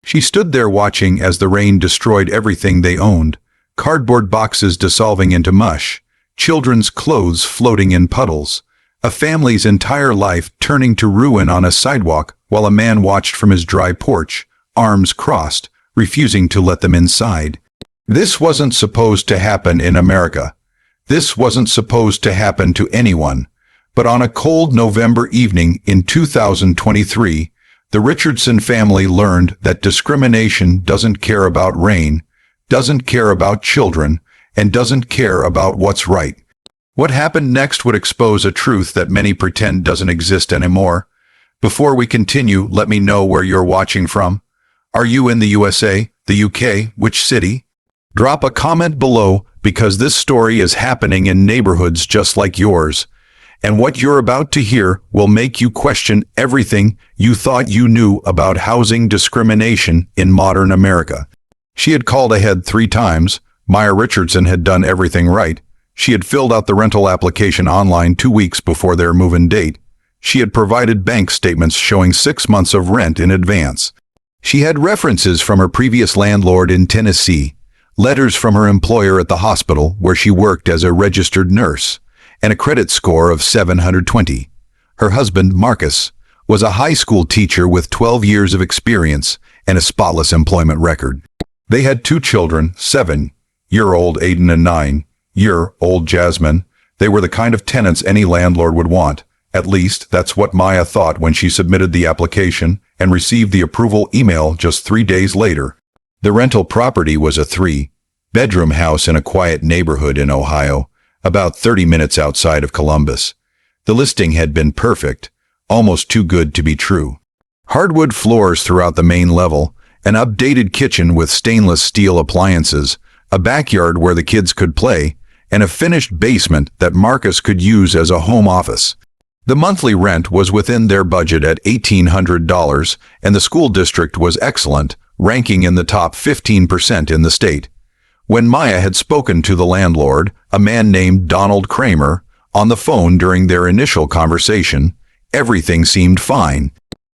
She stood there watching as the rain destroyed everything they owned, cardboard boxes dissolving into mush, children's clothes floating in puddles, a family's entire life turning to ruin on a sidewalk while a man watched from his dry porch, arms crossed, refusing to let them inside. This wasn't supposed to happen in America. This wasn't supposed to happen to anyone. But on a cold November evening in 2023, the Richardson family learned that discrimination doesn't care about rain, doesn't care about children, and doesn't care about what's right. What happened next would expose a truth that many pretend doesn't exist anymore. Before we continue, let me know where you're watching from. Are you in the USA, the UK, which city? Drop a comment below because this story is happening in neighborhoods just like yours. And what you're about to hear will make you question everything you thought you knew about housing discrimination in modern America. She had called ahead 3 times. Maya Richardson had done everything right. She had filled out the rental application online 2 weeks before their move-in date. She had provided bank statements showing 6 months of rent in advance. She had references from her previous landlord in Tennessee, letters from her employer at the hospital where she worked as a registered nurse, and a credit score of 720. Her husband, Marcus, was a high school teacher with 12 years of experience and a spotless employment record. They had 2 children, 7-year-old Aiden and 9-year-old Jasmine. They were the kind of tenants any landlord would want. At least, that's what Maya thought when she submitted the application and received the approval email just 3 days later. The rental property was a 3-bedroom house in a quiet neighborhood in Ohio, about 30 minutes outside of Columbus. The listing had been perfect, almost too good to be true. Hardwood floors throughout the main level, an updated kitchen with stainless steel appliances, a backyard where the kids could play, and a finished basement that Marcus could use as a home office. The monthly rent was within their budget at $1,800, and the school district was excellent, ranking in the top 15% in the state. When Maya had spoken to the landlord, a man named Donald Kramer, on the phone during their initial conversation, everything seemed fine.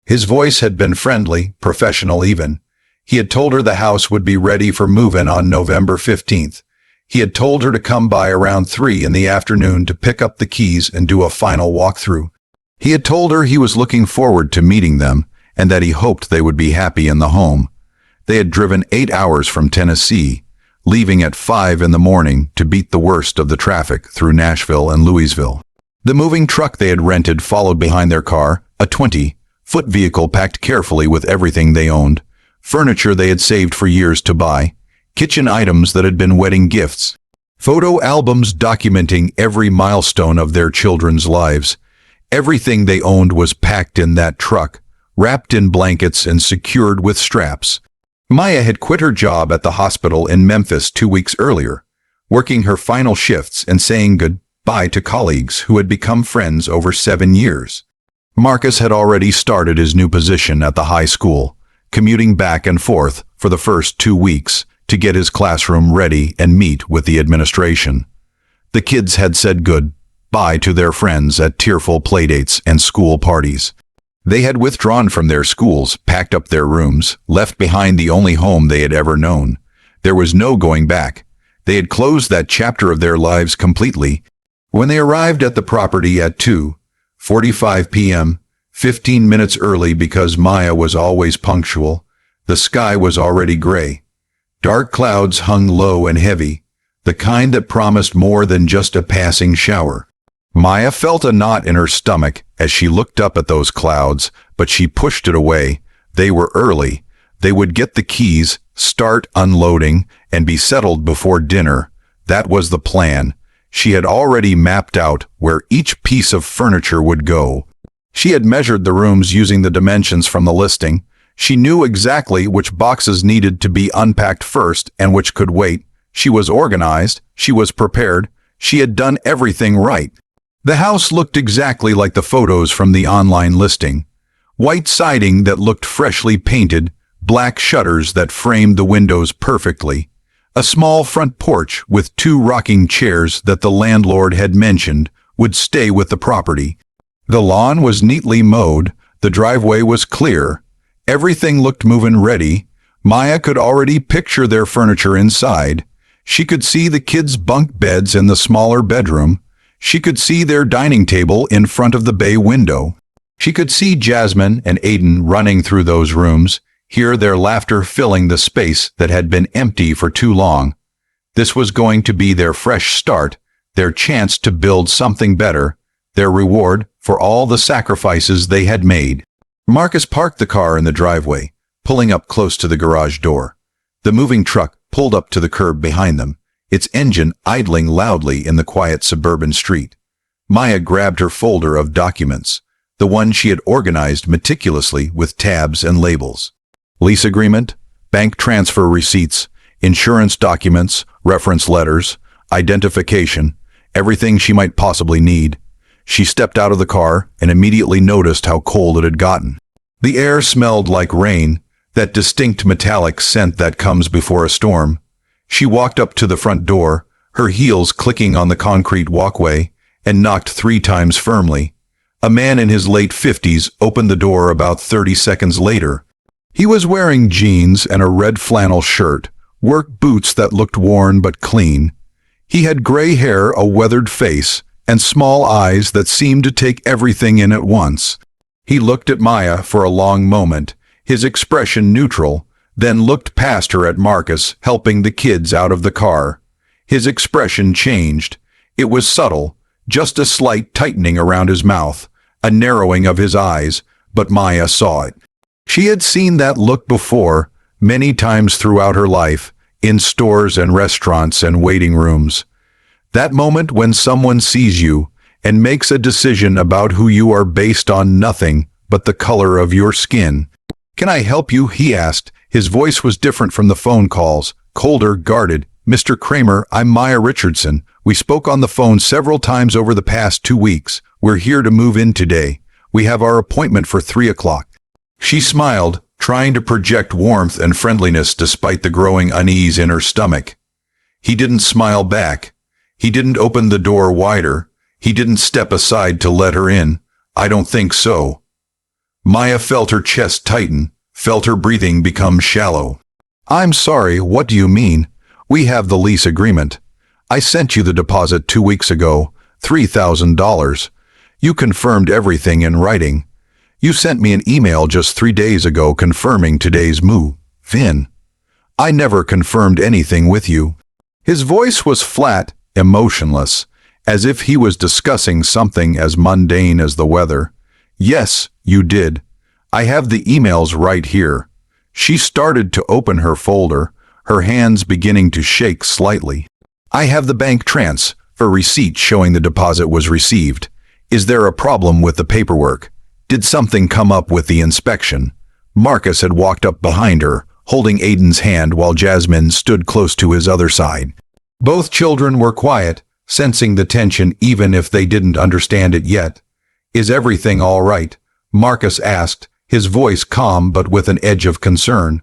His voice had been friendly, professional even. He had told her the house would be ready for move-in on November 15th. He had told her to come by around 3 in the afternoon to pick up the keys and do a final walkthrough. He had told her he was looking forward to meeting them and that he hoped they would be happy in the home. They had driven 8 hours from Tennessee, leaving at 5 in the morning to beat the worst of the traffic through Nashville and Louisville. The moving truck they had rented followed behind their car, a 20-foot vehicle packed carefully with everything they owned, furniture they had saved for years to buy, kitchen items that had been wedding gifts, photo albums documenting every milestone of their children's lives. Everything they owned was packed in that truck, wrapped in blankets and secured with straps. Maya had quit her job at the hospital in Memphis 2 weeks earlier, working her final shifts and saying goodbye to colleagues who had become friends over 7 years. Marcus had already started his new position at the high school, commuting back and forth for the first 2 weeks to get his classroom ready and meet with the administration. The kids had said goodbye to their friends at tearful playdates and school parties. They had withdrawn from their schools, packed up their rooms, left behind the only home they had ever known. There was no going back. They had closed that chapter of their lives completely. When they arrived at the property at 2:45 p.m., 15 minutes early because Maya was always punctual, the sky was already gray. Dark clouds hung low and heavy, the kind that promised more than just a passing shower. Maya felt a knot in her stomach as she looked up at those clouds, but she pushed it away. They were early. They would get the keys, start unloading, and be settled before dinner. That was the plan. She had already mapped out where each piece of furniture would go. She had measured the rooms using the dimensions from the listing. She knew exactly which boxes needed to be unpacked first and which could wait. She was organized. She was prepared. She had done everything right. The house looked exactly like the photos from the online listing. White siding that looked freshly painted, black shutters that framed the windows perfectly, a small front porch with 2 rocking chairs that the landlord had mentioned would stay with the property. The lawn was neatly mowed, the driveway was clear, everything looked move-in ready. Maya could already picture their furniture inside. She could see the kids' bunk beds in the smaller bedroom. She could see their dining table in front of the bay window. She could see Jasmine and Aiden running through those rooms, hear their laughter filling the space that had been empty for too long. This was going to be their fresh start, their chance to build something better, their reward for all the sacrifices they had made. Marcus parked the car in the driveway, pulling up close to the garage door. The moving truck pulled up to the curb behind them, its engine idling loudly in the quiet suburban street. Maya grabbed her folder of documents, the one she had organized meticulously with tabs and labels. Lease agreement, bank transfer receipts, insurance documents, reference letters, identification, everything she might possibly need. She stepped out of the car and immediately noticed how cold it had gotten. The air smelled like rain, that distinct metallic scent that comes before a storm. She walked up to the front door, her heels clicking on the concrete walkway, and knocked 3 times firmly. A man in his late 50s opened the door about 30 seconds later. He was wearing jeans and a red flannel shirt, work boots that looked worn but clean. He had gray hair, a weathered face, and small eyes that seemed to take everything in at once. He looked at Maya for a long moment, his expression neutral, then looked past her at Marcus helping the kids out of the car. His expression changed. It was subtle, just a slight tightening around his mouth, a narrowing of his eyes, but Maya saw it. She had seen that look before, many times throughout her life, in stores and restaurants and waiting rooms. That moment when someone sees you and makes a decision about who you are based on nothing but the color of your skin. "Can I help you?" he asked. His voice was different from the phone calls, colder, guarded. "Mr. Kramer, I'm Maya Richardson. We spoke on the phone several times over the past 2 weeks. We're here to move in today. We have our appointment for 3 o'clock. She smiled, trying to project warmth and friendliness despite the growing unease in her stomach. He didn't smile back. He didn't open the door wider. He didn't step aside to let her in. "I don't think so." Maya felt her chest tighten, felt her breathing become shallow. "I'm sorry, what do you mean? We have the lease agreement. I sent you the deposit 2 weeks ago, $3,000. You confirmed everything in writing. You sent me an email just 3 days ago confirming today's move. Vin. I never confirmed anything with you." His voice was flat, emotionless, as if he was discussing something as mundane as the weather. "Yes, you did. I have the emails right here." She started to open her folder, her hands beginning to shake slightly. "I have the bank transfer receipt showing the deposit was received. Is there a problem with the paperwork? Did something come up with the inspection?" Marcus had walked up behind her, holding Aiden's hand while Jasmine stood close to his other side. Both children were quiet, sensing the tension even if they didn't understand it yet. "Is everything all right?" Marcus asked, his voice calm but with an edge of concern.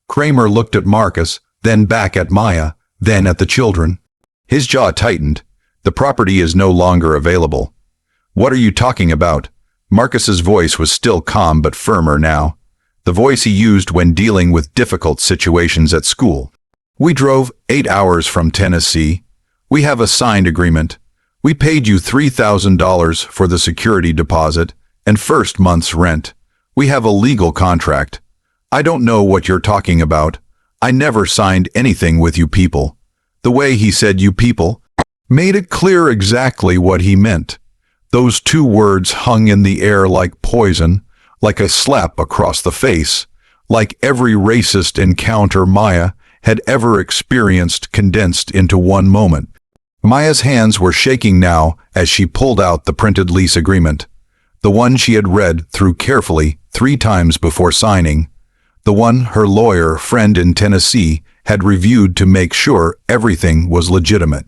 Kramer looked at Marcus, then back at Maya, then at the children. His jaw tightened. "The property is no longer available." "What are you talking about?" Marcus's voice was still calm but firmer now, the voice he used when dealing with difficult situations at school. "We drove 8 hours from Tennessee. We have a signed agreement. We paid you $3,000 for the security deposit and first month's rent. We have a legal contract. I don't know what you're talking about. I never signed anything with you people." The way he said "you people" made it clear exactly what he meant. Those 2 words hung in the air like poison, like a slap across the face, like every racist encounter Maya had ever experienced condensed into one moment. Maya's hands were shaking now as she pulled out the printed lease agreement, the one she had read through carefully 3 times before signing, the one her lawyer friend in Tennessee had reviewed to make sure everything was legitimate.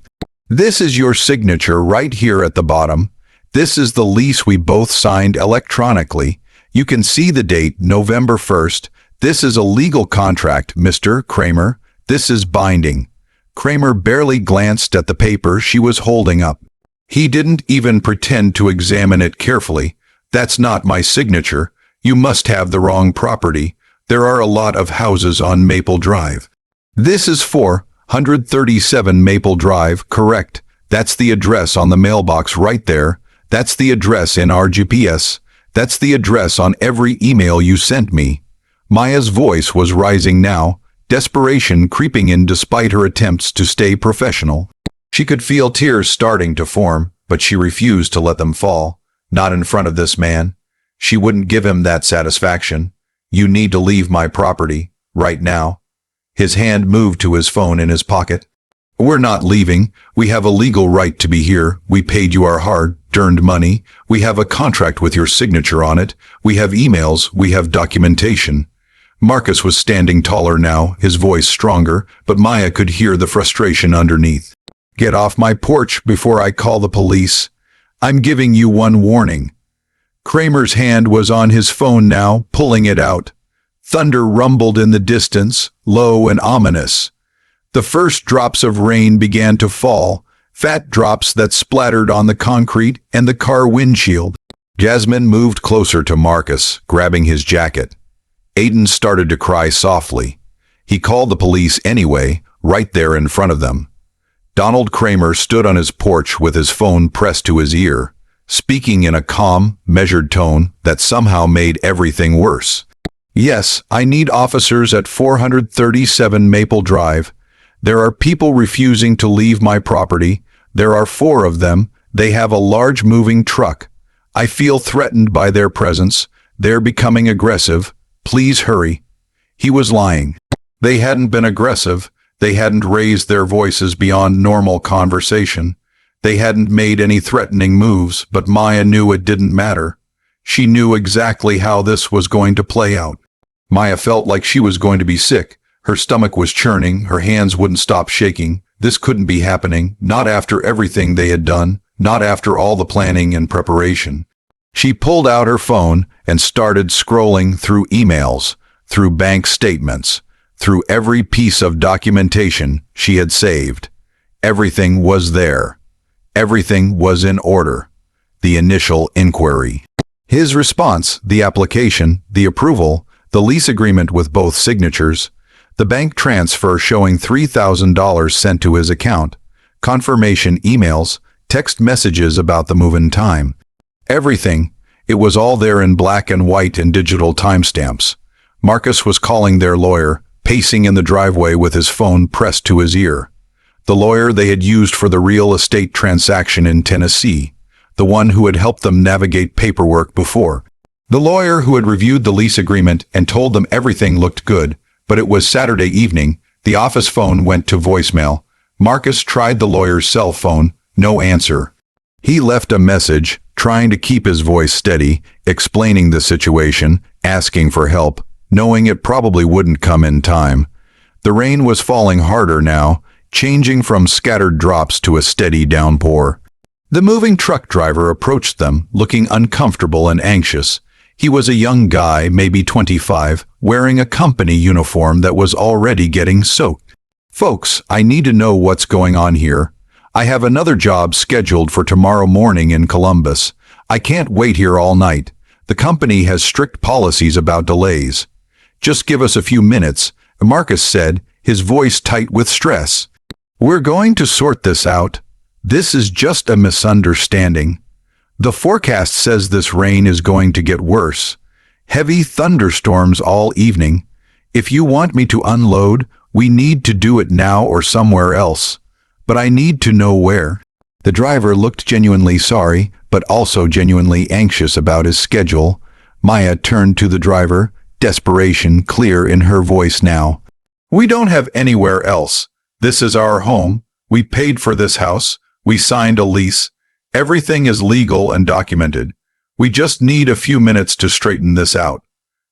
"This is your signature right here at the bottom. This is the lease we both signed electronically. You can see the date, November 1st. This is a legal contract, Mr. Kramer. This is binding." Kramer barely glanced at the paper she was holding up. He didn't even pretend to examine it carefully. "That's not my signature. You must have the wrong property. There are a lot of houses on Maple Drive. This is 437 Maple Drive, correct? That's the address on the mailbox right there. That's the address in our GPS. That's the address on every email you sent me. Maya's voice was rising now, desperation creeping in despite her attempts to stay professional. She could feel tears starting to form, but she refused to let them fall. Not in front of this man. She wouldn't give him that satisfaction. You need to leave my property, right now. His hand moved to his phone in his pocket. We're not leaving. We have a legal right to be here. We paid you our hard-earned money. We have a contract with your signature on it. We have emails. We have documentation. Marcus was standing taller now, his voice stronger, but Maya could hear the frustration underneath. Get off my porch before I call the police. I'm giving you one warning. Kramer's hand was on his phone now, pulling it out. Thunder rumbled in the distance, low and ominous. The first drops of rain began to fall, fat drops that splattered on the concrete and the car windshield. Jasmine moved closer to Marcus, grabbing his jacket. Aiden started to cry softly. He called the police anyway, right there in front of them. Donald Kramer stood on his porch with his phone pressed to his ear, speaking in a calm, measured tone that somehow made everything worse. Yes, I need officers at 437 Maple Drive. There are people refusing to leave my property. There are 4 of them. They have a large moving truck. I feel threatened by their presence. They're becoming aggressive. Please hurry. He was lying. They hadn't been aggressive. They hadn't raised their voices beyond normal conversation. They hadn't made any threatening moves, but Maya knew it didn't matter. She knew exactly how this was going to play out. Maya felt like she was going to be sick. Her stomach was churning, her hands wouldn't stop shaking. This couldn't be happening, not after everything they had done, not after all the planning and preparation. She pulled out her phone and started scrolling through emails, through bank statements, through every piece of documentation she had saved. Everything was there. Everything was in order. The initial inquiry. His response, the application, the approval, the lease agreement with both signatures, the bank transfer showing $3,000 sent to his account, confirmation emails, text messages about the move-in time. Everything. It was all there in black and white and digital timestamps. Marcus was calling their lawyer, pacing in the driveway with his phone pressed to his ear. The lawyer they had used for the real estate transaction in Tennessee. The one who had helped them navigate paperwork before. The lawyer who had reviewed the lease agreement and told them everything looked good, but it was Saturday evening. The office phone went to voicemail. Marcus tried the lawyer's cell phone. No answer. He left a message, trying to keep his voice steady, explaining the situation, asking for help, knowing it probably wouldn't come in time. The rain was falling harder now, changing from scattered drops to a steady downpour. The moving truck driver approached them, looking uncomfortable and anxious. He was a young guy, maybe 25, wearing a company uniform that was already getting soaked. Folks, I need to know what's going on here. I have another job scheduled for tomorrow morning in Columbus. I can't wait here all night. The company has strict policies about delays. Just give us a few minutes, Marcus said, his voice tight with stress. We're going to sort this out. This is just a misunderstanding. The forecast says this rain is going to get worse. Heavy thunderstorms all evening. If you want me to unload, we need to do it now or somewhere else. But I need to know where. The driver looked genuinely sorry, but also genuinely anxious about his schedule. Maya turned to the driver, desperation clear in her voice now. We don't have anywhere else. This is our home. We paid for this house. We signed a lease. Everything is legal and documented. We just need a few minutes to straighten this out.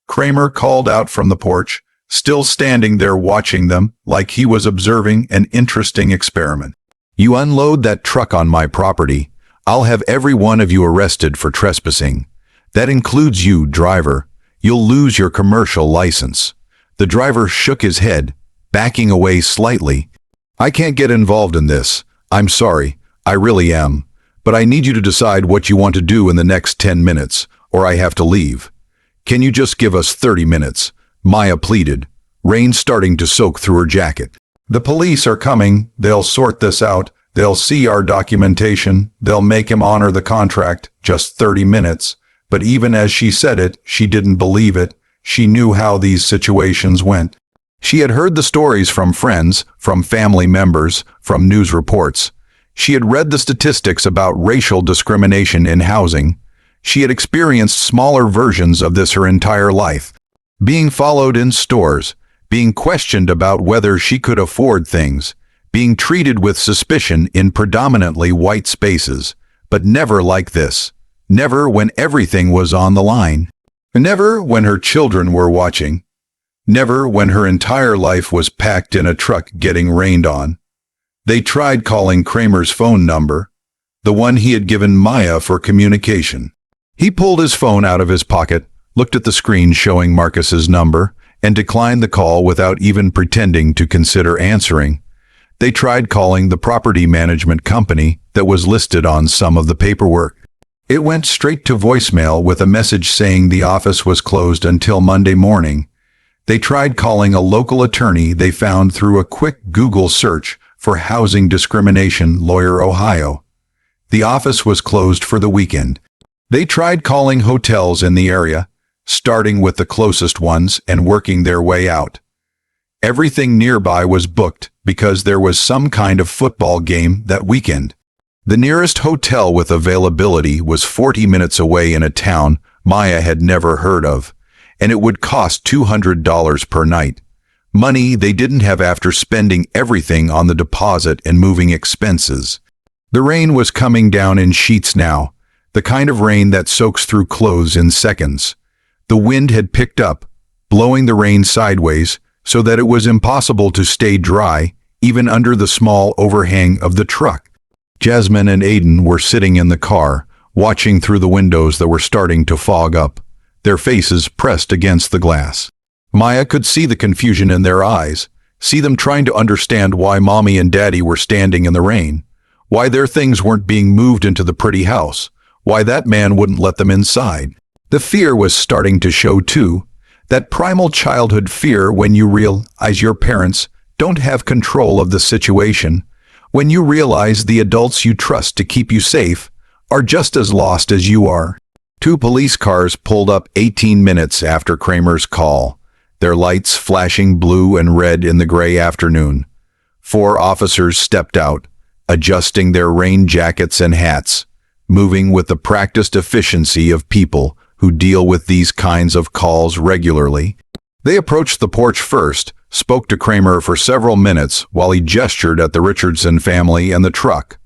Kramer called out from the porch, still standing there watching them like he was observing an interesting experiment. You unload that truck on my property. I'll have every one of you arrested for trespassing. That includes you, driver. You'll lose your commercial license. The driver shook his head, backing away slightly. I can't get involved in this. I'm sorry. I really am. But I need you to decide what you want to do in the next 10 minutes, or I have to leave. Can you just give us 30 minutes? Maya pleaded, rain starting to soak through her jacket. The police are coming. They'll sort this out. They'll see our documentation. They'll make him honor the contract. Just 30 minutes. But even as she said it, she didn't believe it. She knew how these situations went. She had heard the stories from friends, from family members, from news reports. She had read the statistics about racial discrimination in housing. She had experienced smaller versions of this her entire life. Being followed in stores, being questioned about whether she could afford things, being treated with suspicion in predominantly white spaces, but never like this. Never when everything was on the line. Never when her children were watching. Never when her entire life was packed in a truck getting rained on. They tried calling Kramer's phone number, the one he had given Maya for communication. He pulled his phone out of his pocket, looked at the screen showing Marcus's number, and declined the call without even pretending to consider answering. They tried calling the property management company that was listed on some of the paperwork. It went straight to voicemail with a message saying the office was closed until Monday morning. They tried calling a local attorney they found through a quick Google search for Housing Discrimination Lawyer Ohio. The office was closed for the weekend. They tried calling hotels in the area, starting with the closest ones and working their way out. Everything nearby was booked because there was some kind of football game that weekend. The nearest hotel with availability was 40 minutes away in a town Maya had never heard of, and it would cost $200 per night. Money they didn't have after spending everything on the deposit and moving expenses. The rain was coming down in sheets now, the kind of rain that soaks through clothes in seconds. The wind had picked up, blowing the rain sideways so that it was impossible to stay dry, even under the small overhang of the truck. Jasmine and Aiden were sitting in the car, watching through the windows that were starting to fog up, their faces pressed against the glass. Maya could see the confusion in their eyes, see them trying to understand why Mommy and Daddy were standing in the rain, why their things weren't being moved into the pretty house, why that man wouldn't let them inside. The fear was starting to show too, that primal childhood fear when you realize your parents don't have control of the situation, when you realize the adults you trust to keep you safe are just as lost as you are. 2 police cars pulled up 18 minutes after Kramer's call, their lights flashing blue and red in the gray afternoon. 4 officers stepped out, adjusting their rain jackets and hats, moving with the practiced efficiency of people who deal with these kinds of calls regularly. They approached the porch first, spoke to Kramer for several minutes while he gestured at the Richardson family and the truck.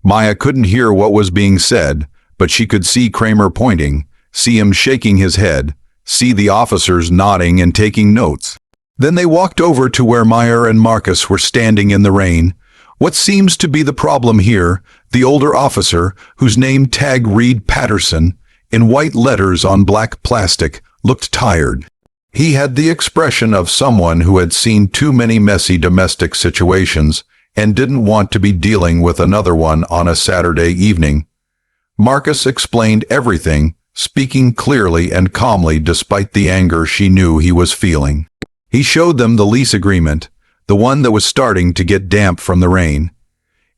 Maya couldn't hear what was being said, but she could see Kramer pointing, see him shaking his head, see the officers nodding and taking notes. Then they walked over to where Maya and Marcus were standing in the rain. What seems to be the problem here, the older officer, whose name tag read Patterson, in white letters on black plastic, looked tired. He had the expression of someone who had seen too many messy domestic situations and didn't want to be dealing with another one on a Saturday evening. Marcus explained everything, speaking clearly and calmly despite the anger she knew he was feeling. He showed them the lease agreement, the one that was starting to get damp from the rain.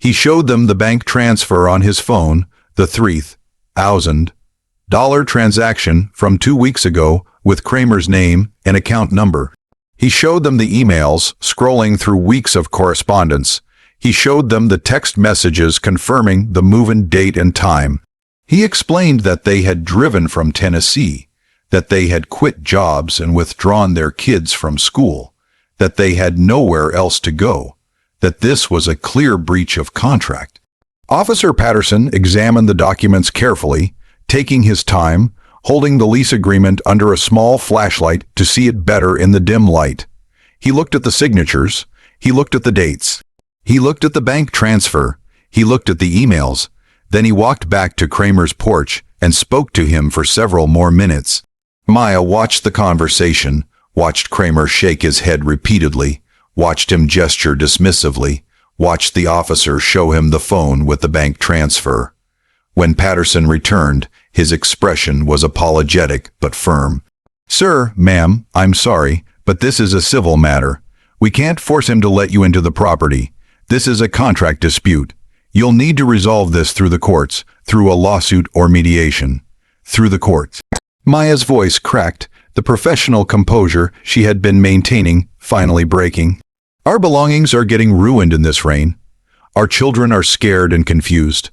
He showed them the bank transfer on his phone, the $3,000 transaction from 2 weeks ago with Kramer's name and account number. He showed them the emails, scrolling through weeks of correspondence. He showed them the text messages confirming the move-in date and time. He explained that they had driven from Tennessee, that they had quit jobs and withdrawn their kids from school, that they had nowhere else to go, that this was a clear breach of contract. Officer Patterson examined the documents carefully, taking his time, holding the lease agreement under a small flashlight to see it better in the dim light. He looked at the signatures. He looked at the dates. He looked at the bank transfer. He looked at the emails. Then he walked back to Kramer's porch and spoke to him for several more minutes. Maya watched the conversation, watched Kramer shake his head repeatedly, watched him gesture dismissively, watched the officer show him the phone with the bank transfer. When Patterson returned, his expression was apologetic but firm. "Sir, ma'am, I'm sorry, But this is a civil matter. We can't force him to let you into the property. This is a contract dispute. You'll need to resolve this through the courts, through a lawsuit or mediation. Through the courts. Maya's voice cracked, the professional composure she had been maintaining finally breaking. Our belongings are getting ruined in this rain. Our children are scared and confused.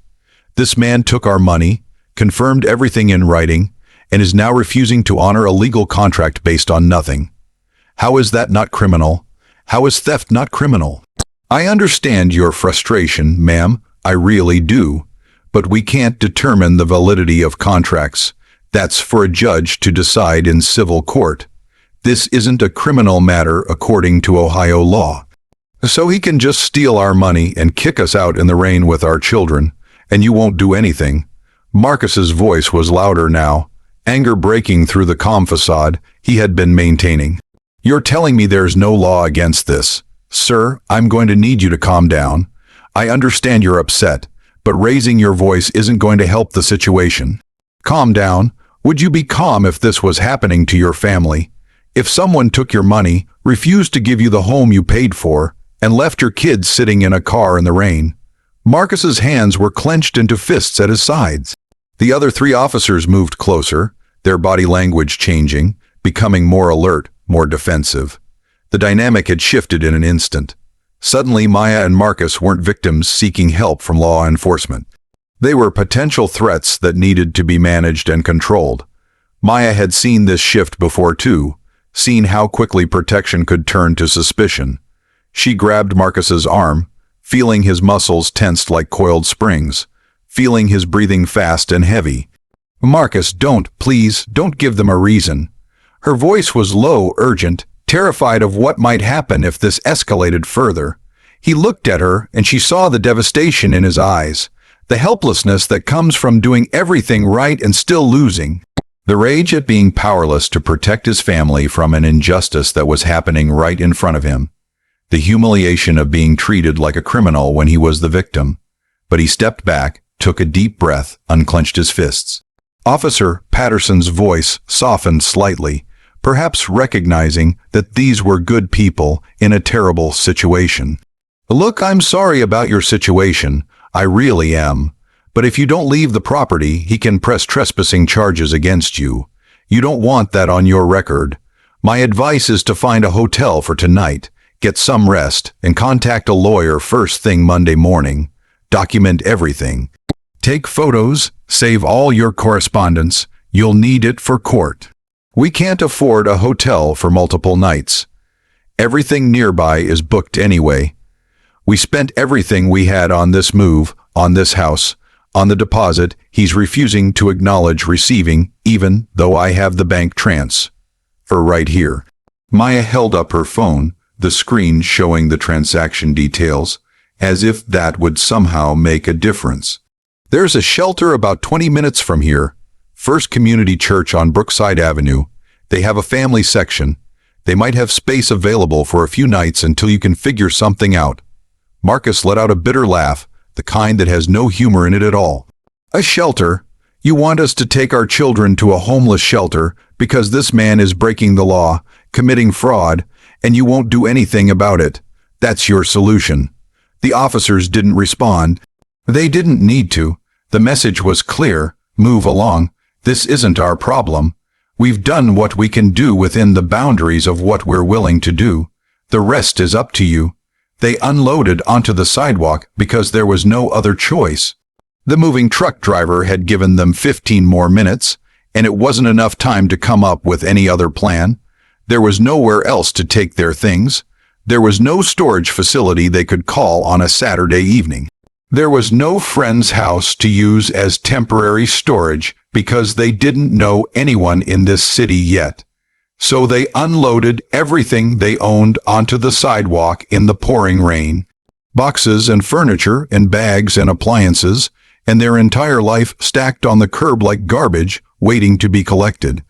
This man took our money, confirmed everything in writing, and is now refusing to honor a legal contract based on nothing. How is that not criminal? How is theft not criminal? I understand your frustration, ma'am, I really do. But we can't determine the validity of contracts. That's for a judge to decide in civil court. This isn't a criminal matter according to Ohio law. So he can just steal our money and kick us out in the rain with our children, and you won't do anything. Marcus's voice was louder now, anger breaking through the calm facade he had been maintaining. You're telling me there's no law against this. Sir, I'm going to need you to calm down. I understand you're upset, but raising your voice isn't going to help the situation. Calm down. Would you be calm if this was happening to your family? If someone took your money, refused to give you the home you paid for, and left your kids sitting in a car in the rain? Marcus's hands were clenched into fists at his sides. The other three officers moved closer, their body language changing, becoming more alert, more defensive. The dynamic had shifted in an instant. Suddenly, Maya and Marcus weren't victims seeking help from law enforcement. They were potential threats that needed to be managed and controlled. Maya had seen this shift before too, seen how quickly protection could turn to suspicion. She grabbed Marcus's arm, feeling his muscles tensed like coiled springs, feeling his breathing fast and heavy. Marcus, please, don't give them a reason. Her voice was low, urgent, terrified of what might happen if this escalated further. He looked at her, and she saw the devastation in his eyes, the helplessness that comes from doing everything right and still losing. The rage at being powerless to protect his family from an injustice that was happening right in front of him. The humiliation of being treated like a criminal when he was the victim. But he stepped back, took a deep breath, unclenched his fists. Officer Patterson's voice softened slightly, perhaps recognizing that these were good people in a terrible situation. Look, I'm sorry about your situation. I really am. But if you don't leave the property, he can press trespassing charges against you. You don't want that on your record. My advice is to find a hotel for tonight, get some rest, and contact a lawyer first thing Monday morning. Document everything. Take photos, save all your correspondence. You'll need it for court. We can't afford a hotel for multiple nights. Everything nearby is booked anyway. We spent everything we had on this move, on this house, on the deposit. He's refusing to acknowledge receiving, even though I have the bank transfer right here. Maya held up her phone, the screen showing the transaction details, as if that would somehow make a difference. There's a shelter about 20 minutes from here. First Community Church on Brookside Avenue. They have a family section. They might have space available for a few nights until you can figure something out. Marcus let out a bitter laugh, the kind that has no humor in it at all. A shelter? You want us to take our children to a homeless shelter because this man is breaking the law, committing fraud, and you won't do anything about it. That's your solution. The officers didn't respond. They didn't need to. The message was clear. Move along. This isn't our problem. We've done what we can do within the boundaries of what we're willing to do. The rest is up to you. They unloaded onto the sidewalk because there was no other choice. The moving truck driver had given them 15 more minutes, and it wasn't enough time to come up with any other plan. There was nowhere else to take their things. There was no storage facility they could call on a Saturday evening. There was no friend's house to use as temporary storage because they didn't know anyone in this city yet. So they unloaded everything they owned onto the sidewalk in the pouring rain. Boxes and furniture and bags and appliances, and their entire life stacked on the curb like garbage, waiting to be collected.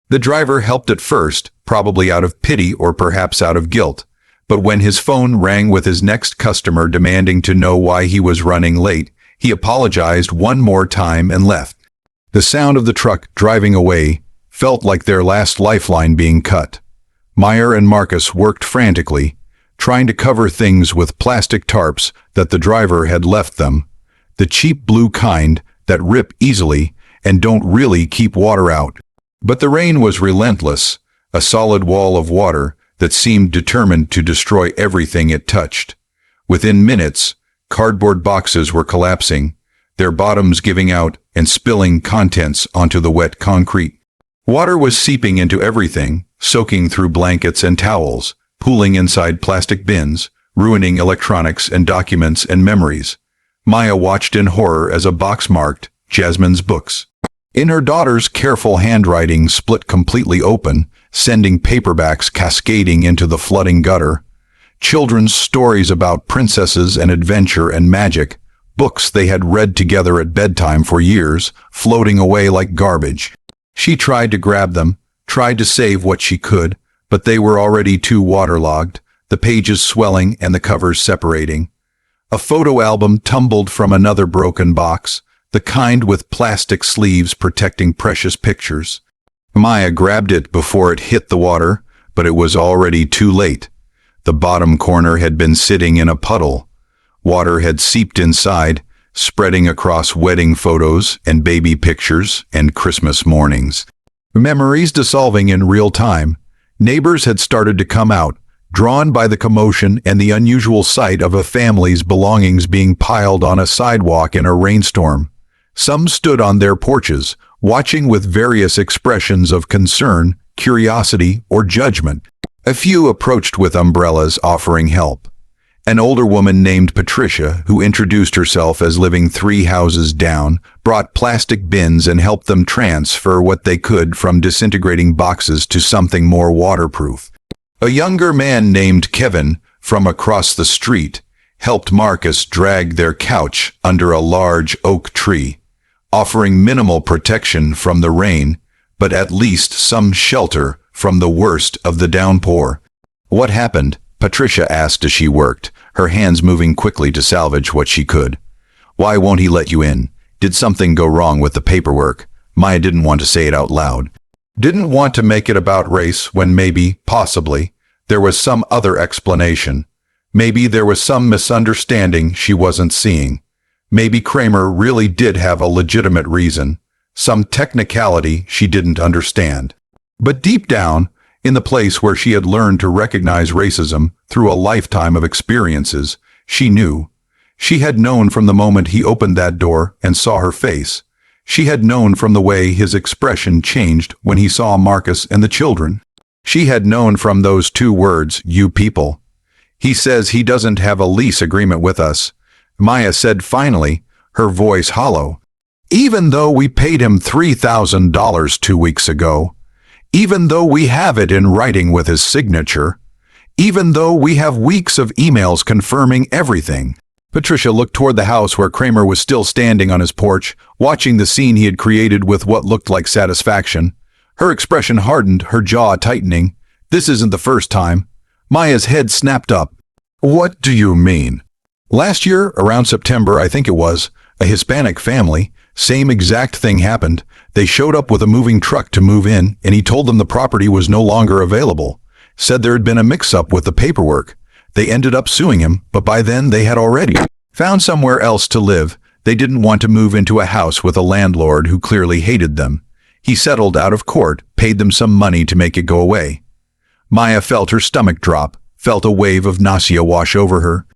The driver helped at first, probably out of pity or perhaps out of guilt. But when his phone rang with his next customer demanding to know why he was running late, he apologized one more time and left. The sound of the truck driving away felt like their last lifeline being cut. Meyer and Marcus worked frantically, trying to cover things with plastic tarps that the driver had left them, the cheap blue kind that rip easily and don't really keep water out. But the rain was relentless, a solid wall of water that seemed determined to destroy everything it touched. Within minutes, cardboard boxes were collapsing, their bottoms giving out and spilling contents onto the wet concrete. Water was seeping into everything, soaking through blankets and towels, pooling inside plastic bins, ruining electronics and documents and memories. Maya watched in horror as a box marked Jasmine's books. In her daughter's careful handwriting split completely open, sending paperbacks cascading into the flooding gutter. Children's stories about princesses and adventure and magic, books they had read together at bedtime for years, floating away like garbage. She tried to grab them, tried to save what she could, but they were already too waterlogged, the pages swelling and the covers separating. A photo album tumbled from another broken box, the kind with plastic sleeves protecting precious pictures. Maya grabbed it before it hit the water, but it was already too late. The bottom corner had been sitting in a puddle. Water had seeped inside, spreading across wedding photos and baby pictures and Christmas mornings. Memories dissolving in real time. Neighbors had started to come out, drawn by the commotion and the unusual sight of a family's belongings being piled on a sidewalk in a rainstorm. Some stood on their porches, watching with various expressions of concern, curiosity, or judgment. A few approached with umbrellas offering help. An older woman named Patricia, who introduced herself as living 3 houses down, brought plastic bins and helped them transfer what they could from disintegrating boxes to something more waterproof. A younger man named Kevin, from across the street, helped Marcus drag their couch under a large oak tree, offering minimal protection from the rain, but at least some shelter from the worst of the downpour. "What happened?" Patricia asked as she worked, her hands moving quickly to salvage what she could. "Why won't he let you in? Did something go wrong with the paperwork?" Maya didn't want to say it out loud. Didn't want to make it about race when maybe, possibly, there was some other explanation. Maybe there was some misunderstanding she wasn't seeing. Maybe Kramer really did have a legitimate reason, some technicality she didn't understand. But deep down, in the place where she had learned to recognize racism through a lifetime of experiences, she knew. She had known from the moment he opened that door and saw her face. She had known from the way his expression changed when he saw Marcus and the children. She had known from those 2 words, "you people." "He says he doesn't have a lease agreement with us," Maya said finally, her voice hollow. "Even though we paid him $3,000 2 weeks ago. Even though we have it in writing with his signature. Even though we have weeks of emails confirming everything." Patricia looked toward the house where Kramer was still standing on his porch, watching the scene he had created with what looked like satisfaction. Her expression hardened, her jaw tightening. This isn't the first time. Maya's head snapped up. "What do you mean?" "Last year, around September, I think it was, a Hispanic family, same exact thing happened. They showed up with a moving truck to move in, and he told them the property was no longer available. Said there had been a mix-up with the paperwork. They ended up suing him, but by then they had already found somewhere else to live. They didn't want to move into a house with a landlord who clearly hated them. He settled out of court, paid them some money to make it go away." Maya felt her stomach drop, felt a wave of nausea wash over her.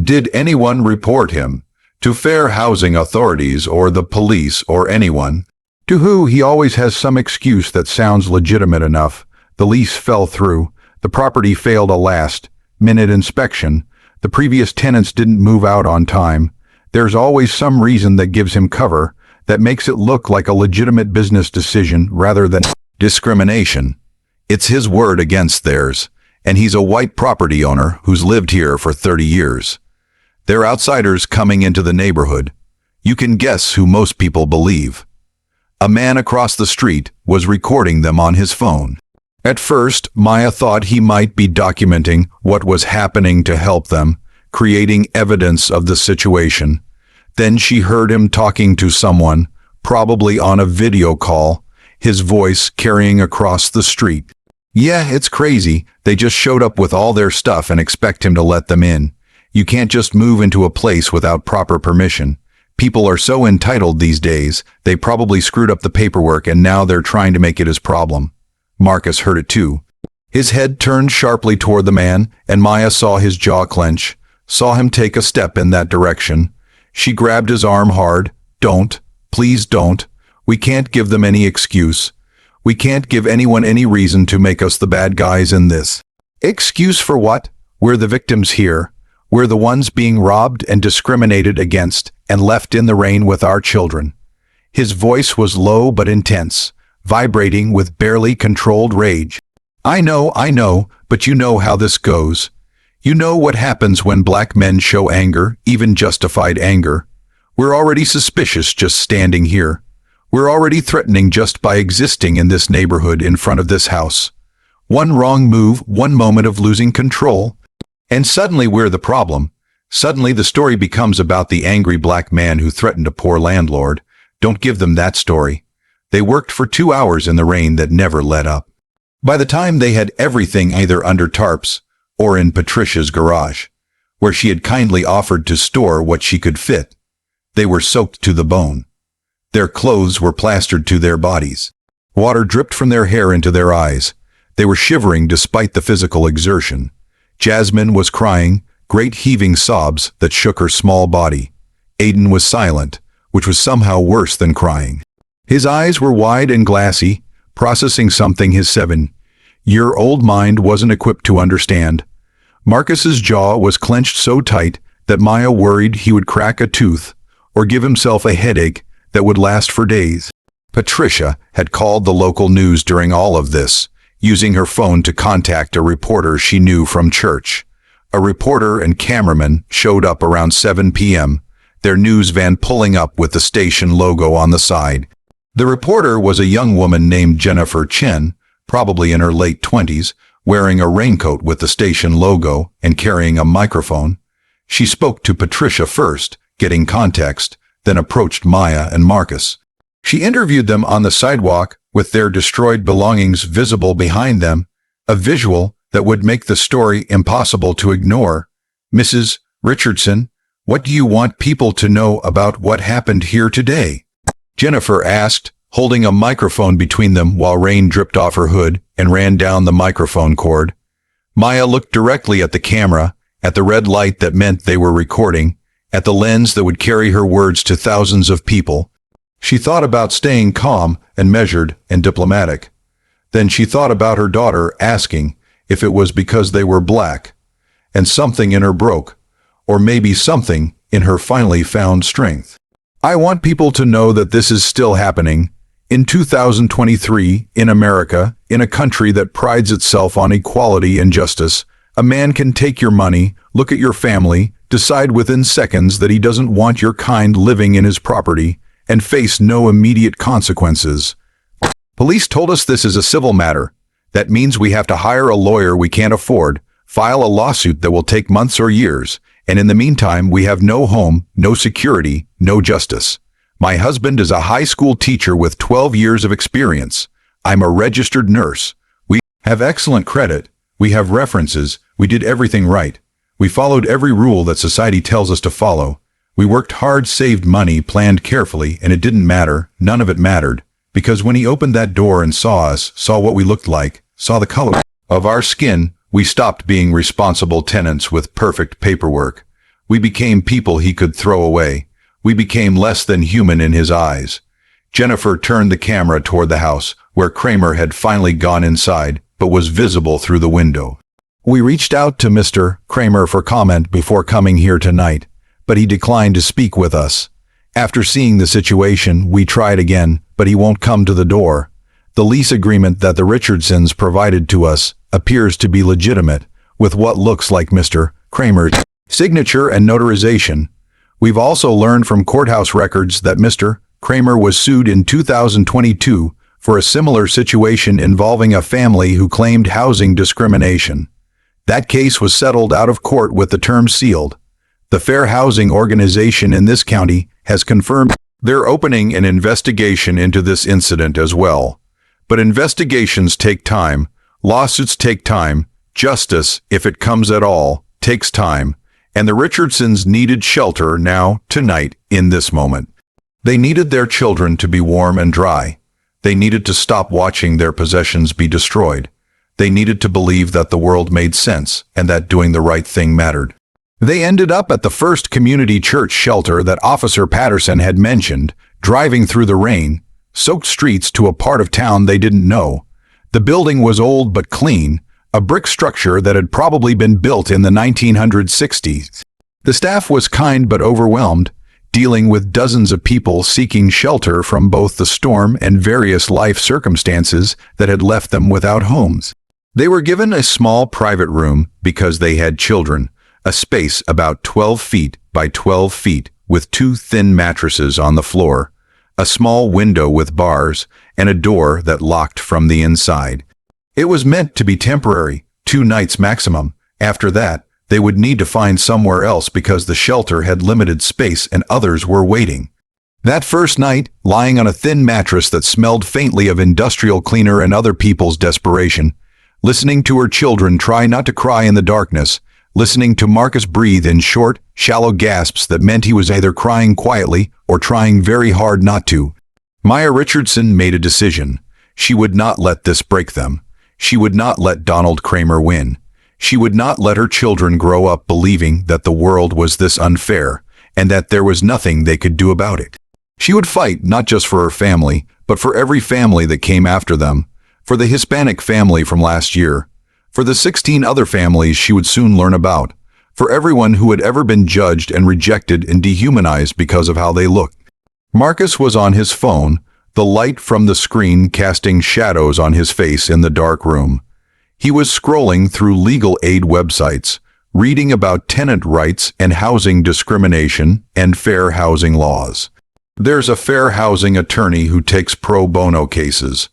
"Did anyone report him? To fair housing authorities or the police or anyone?" "To who? He always has some excuse that sounds legitimate enough. The lease fell through. The property failed a last-minute inspection. The previous tenants didn't move out on time. There's always some reason that gives him cover, that makes it look like a legitimate business decision rather than discrimination. It's his word against theirs, and he's a white property owner who's lived here for 30 years. They're outsiders coming into the neighborhood. You can guess who most people believe. A man across the street was recording them on his phone. At first, Maya thought he might be documenting what was happening to help them, creating evidence of the situation. Then she heard him talking to someone, probably on a video call, his voice carrying across the street. Yeah, it's crazy. They just showed up with all their stuff and expect him to let them in. You can't just move into a place without proper permission. People are so entitled these days, they probably screwed up the paperwork and now they're trying to make it his problem. Marcus heard it too. His head turned sharply toward the man, and Maya saw his jaw clench, saw him take a step in that direction. She grabbed his arm hard. Don't. Please don't. We can't give them any excuse. We can't give anyone any reason to make us the bad guys in this. Excuse for what? We're the victims here. We're the ones being robbed and discriminated against and left in the rain with our children. His voice was low but intense, vibrating with barely controlled rage. I know, but you know how this goes. You know what happens when black men show anger, even justified anger. We're already suspicious just standing here. We're already threatening just by existing in this neighborhood in front of this house. One wrong move, one moment of losing control, and suddenly we're the problem. Suddenly the story becomes about the angry black man who threatened a poor landlord. Don't give them that story. They worked for 2 hours in the rain that never let up. By the time they had everything either under tarps or in Patricia's garage, where she had kindly offered to store what she could fit, they were soaked to the bone. Their clothes were plastered to their bodies. Water dripped from their hair into their eyes. They were shivering despite the physical exertion. Jasmine was crying, great heaving sobs that shook her small body. Aiden was silent, which was somehow worse than crying. His eyes were wide and glassy, processing something his 7-year-old mind wasn't equipped to understand. Marcus's jaw was clenched so tight that Maya worried he would crack a tooth or give himself a headache that would last for days. Patricia had called the local news during all of this, using her phone to contact a reporter she knew from church. A reporter and cameraman showed up around 7 p.m., their news van pulling up with the station logo on the side. The reporter was a young woman named Jennifer Chen, probably in her late 20s, wearing a raincoat with the station logo and carrying a microphone. She spoke to Patricia first, getting context, then approached Maya and Marcus. She interviewed them on the sidewalk with their destroyed belongings visible behind them, a visual that would make the story impossible to ignore. Mrs. Richardson, what do you want people to know about what happened here today? Jennifer asked, holding a microphone between them while rain dripped off her hood and ran down the microphone cord. Maya looked directly at the camera, at the red light that meant they were recording, at the lens that would carry her words to thousands of people. She thought about staying calm and measured and diplomatic. Then she thought about her daughter asking if it was because they were black, and something in her broke, or maybe something in her finally found strength. I want people to know that this is still happening. In 2023, in America, in a country that prides itself on equality and justice, a man can take your money, look at your family, decide within seconds that he doesn't want your kind living in his property, and face no immediate consequences. Police told us this is a civil matter. That means we have to hire a lawyer we can't afford, file a lawsuit that will take months or years, and in the meantime we have no home, no security, no justice. My husband is a high school teacher with 12 years of experience. I'm a registered nurse. We have excellent credit. We have references. We did everything right. We followed every rule that society tells us to follow. We worked hard, saved money, planned carefully, and it didn't matter. None of it mattered. Because when he opened that door and saw us, saw what we looked like, saw the color of our skin, we stopped being responsible tenants with perfect paperwork. We became people he could throw away. We became less than human in his eyes. Jennifer turned the camera toward the house, where Kramer had finally gone inside, but was visible through the window. We reached out to Mr. Kramer for comment before coming here tonight, but he declined to speak with us. After seeing the situation, we tried again, but he won't come to the door. The lease agreement that the Richardsons provided to us appears to be legitimate, with what looks like Mr. Kramer's signature and notarization. We've also learned from courthouse records that Mr. Kramer was sued in 2022 for a similar situation involving a family who claimed housing discrimination. That case was settled out of court with the terms sealed. The Fair Housing Organization in this county has confirmed they're opening an investigation into this incident as well. But investigations take time. Lawsuits take time. Justice, if it comes at all, takes time. And the Richardsons needed shelter now, tonight, in this moment. They needed their children to be warm and dry. They needed to stop watching their possessions be destroyed. They needed to believe that the world made sense and that doing the right thing mattered. They ended up at the first community church shelter that Officer Patterson had mentioned, driving through the rain, soaked streets to a part of town they didn't know. The building was old but clean, a brick structure that had probably been built in the 1960s. The staff was kind but overwhelmed, dealing with dozens of people seeking shelter from both the storm and various life circumstances that had left them without homes. They were given a small private room because they had children, a space about 12 feet by 12 feet with 2 thin mattresses on the floor, a small window with bars, and a door that locked from the inside. It was meant to be temporary, 2 nights maximum. After that, they would need to find somewhere else because the shelter had limited space and others were waiting. That first night, lying on a thin mattress that smelled faintly of industrial cleaner and other people's desperation, listening to her children try not to cry in the darkness, listening to Marcus breathe in short, shallow gasps that meant he was either crying quietly or trying very hard not to, Maya Richardson made a decision. She would not let this break them. She would not let Donald Kramer win. She would not let her children grow up believing that the world was this unfair and that there was nothing they could do about it. She would fight not just for her family, but for every family that came after them, for the Hispanic family from last year, for the 16 other families she would soon learn about, for everyone who had ever been judged and rejected and dehumanized because of how they looked. Marcus was on his phone, the light from the screen casting shadows on his face in the dark room. He was scrolling through legal aid websites, reading about tenant rights and housing discrimination and fair housing laws. There's a fair housing attorney who takes pro bono cases.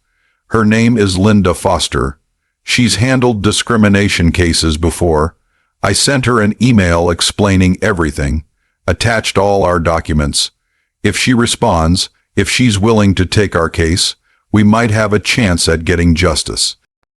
Her name is Linda Foster. She's handled discrimination cases before. I sent her an email explaining everything, attached all our documents. If she responds, if she's willing to take our case, we might have a chance at getting justice.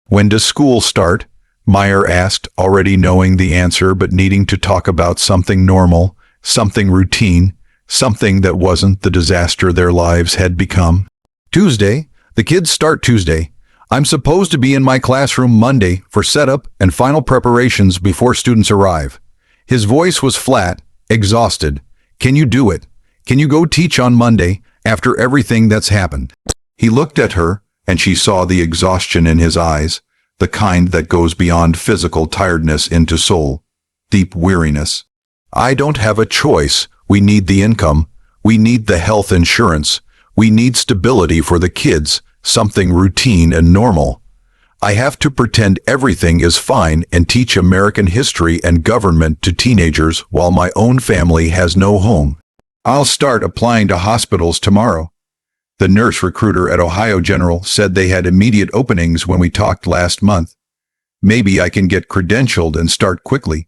When does school start? Meyer asked, already knowing the answer but needing to talk about something normal, something routine, something that wasn't the disaster their lives had become. Tuesday. The kids start Tuesday. I'm supposed to be in my classroom Monday for setup and final preparations before students arrive. His voice was flat, exhausted. Can you do it? Can you go teach on Monday after everything that's happened? He looked at her, and she saw the exhaustion in his eyes, the kind that goes beyond physical tiredness into soul, deep weariness. I don't have a choice. We need the income. We need the health insurance. We need stability for the kids, something routine and normal. I have to pretend everything is fine and teach American history and government to teenagers while my own family has no home. I'll start applying to hospitals tomorrow. The nurse recruiter at Ohio General said they had immediate openings when we talked last month. Maybe I can get credentialed and start quickly.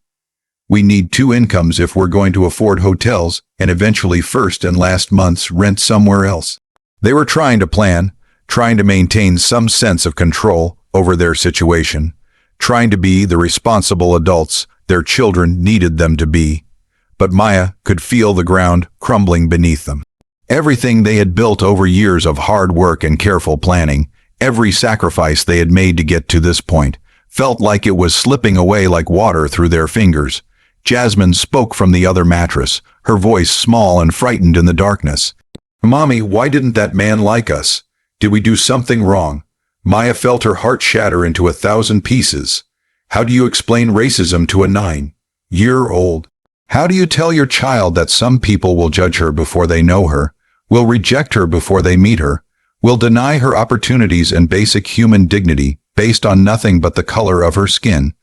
We need 2 incomes if we're going to afford hotels and eventually first and last month's rent somewhere else. They were trying to plan, trying to maintain some sense of control over their situation, trying to be the responsible adults their children needed them to be. But Maya could feel the ground crumbling beneath them. Everything they had built over years of hard work and careful planning, every sacrifice they had made to get to this point, felt like it was slipping away like water through their fingers. Jasmine spoke from the other mattress, her voice small and frightened in the darkness. Mommy, why didn't that man like us? Did we do something wrong? Maya felt her heart shatter into 1,000 pieces. How do you explain racism to a 9-year-old? How do you tell your child that some people will judge her before they know her, will reject her before they meet her, will deny her opportunities and basic human dignity based on nothing but the color of her skin?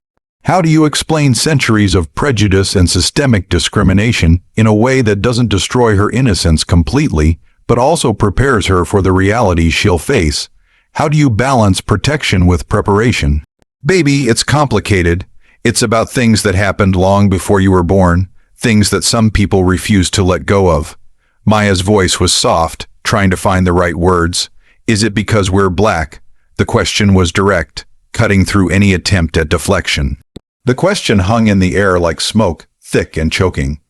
How do you explain centuries of prejudice and systemic discrimination in a way that doesn't destroy her innocence completely, but also prepares her for the reality she'll face? How do you balance protection with preparation? Baby, it's complicated. It's about things that happened long before you were born, things that some people refuse to let go of. Maya's voice was soft, trying to find the right words. Is it because we're black? The question was direct, cutting through any attempt at deflection. The question hung in the air like smoke, thick and choking.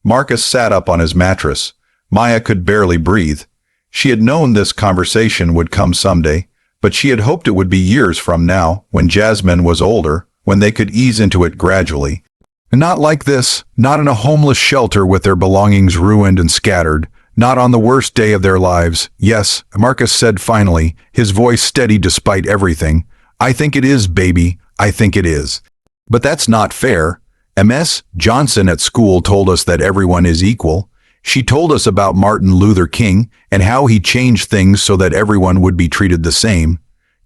Marcus sat up on his mattress. Maya could barely breathe. She had known this conversation would come someday, but she had hoped it would be years from now, when Jasmine was older, when they could ease into it gradually. Not like this, not in a homeless shelter with their belongings ruined and scattered, not on the worst day of their lives. Yes, Marcus said finally, his voice steady despite everything. I think it is, baby. I think it is. But that's not fair. Ms. Johnson at school told us that everyone is equal. She told us about Martin Luther King and how he changed things so that everyone would be treated the same.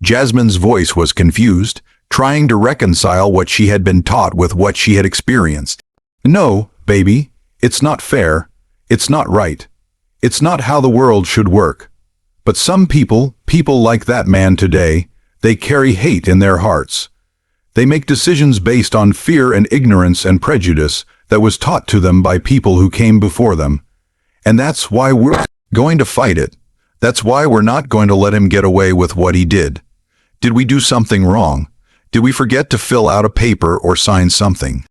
Jasmine's voice was confused, trying to reconcile what she had been taught with what she had experienced. No, baby, it's not fair. It's not right. It's not how the world should work. But some people like that man today, they carry hate in their hearts. They make decisions based on fear and ignorance and prejudice that was taught to them by people who came before them. And that's why we're going to fight it. That's why we're not going to let him get away with what he did. Did we do something wrong? Did we forget to fill out a paper or sign something?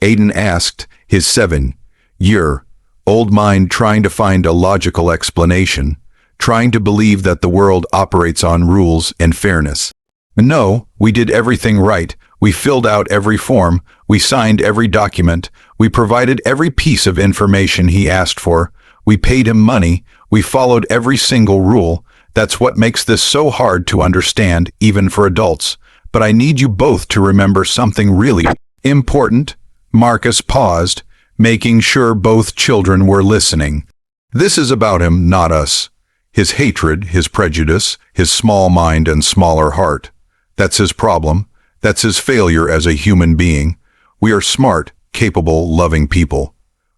Aiden asked, his 7-year-old mind trying to find a logical explanation, trying to believe that the world operates on rules and fairness. No, we did everything right. We filled out every form. We signed every document. We provided every piece of information he asked for. We paid him money. We followed every single rule. That's what makes this so hard to understand, even for adults. But I need you both to remember something really important. Marcus paused, making sure both children were listening. This is about him, not us. His hatred, his prejudice, his small mind and smaller heart. That's his problem. That's his failure as a human being. We are smart, capable, loving people.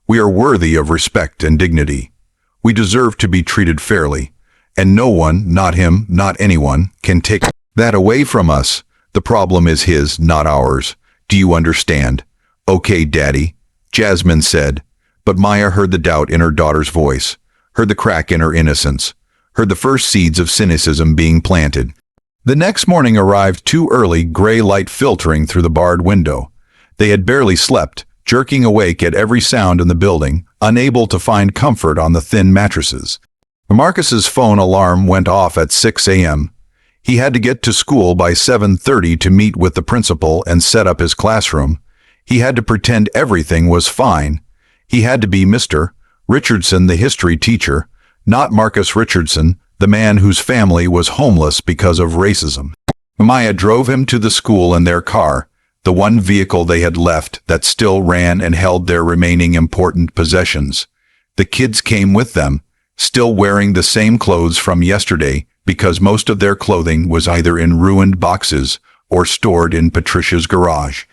We are worthy of respect and dignity. We deserve to be treated fairly. And no one, not him, not anyone, can take that away from us. The problem is his, not ours. Do you understand? Okay, Daddy, Jasmine said. But Maya heard the doubt in her daughter's voice, heard the crack in her innocence, heard the first seeds of cynicism being planted. The next morning arrived too early, gray light filtering through the barred window. They had barely slept, jerking awake at every sound in the building, unable to find comfort on the thin mattresses. Marcus's phone alarm went off at 6 a.m. He had to get to school by 7:30 to meet with the principal and set up his classroom. He had to pretend everything was fine. He had to be Mr. Richardson, the history teacher, not Marcus Richardson, the man whose family was homeless because of racism. Maya drove him to the school in their car, the one vehicle they had left that still ran and held their remaining important possessions. The kids came with them, still wearing the same clothes from yesterday because most of their clothing was either in ruined boxes or stored in Patricia's garage.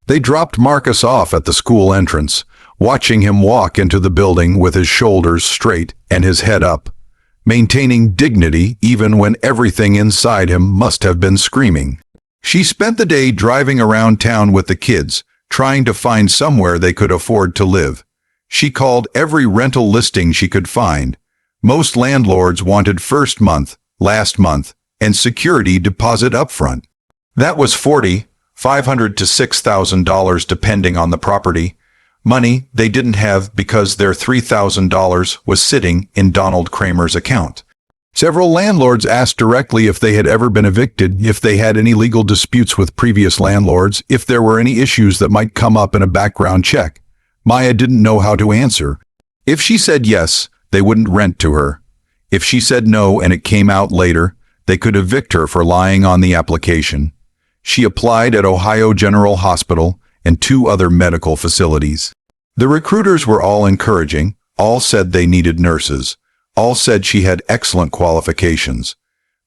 They dropped Marcus off at the school entrance, watching him walk into the building with his shoulders straight and his head up, maintaining dignity even when everything inside him must have been screaming. She spent the day driving around town with the kids, trying to find somewhere they could afford to live. She called every rental listing she could find. Most landlords wanted first month, last month, and security deposit upfront. That was $4,500 to $6,000 depending on the property. Money they didn't have because their $3,000 was sitting in Donald Kramer's account. Several landlords asked directly if they had ever been evicted, if they had any legal disputes with previous landlords, if there were any issues that might come up in a background check. Maya didn't know how to answer. If she said yes, they wouldn't rent to her. If she said no and it came out later, they could evict her for lying on the application. She applied at Ohio General Hospital and 2 other medical facilities. The recruiters were all encouraging, all said they needed nurses, all said she had excellent qualifications.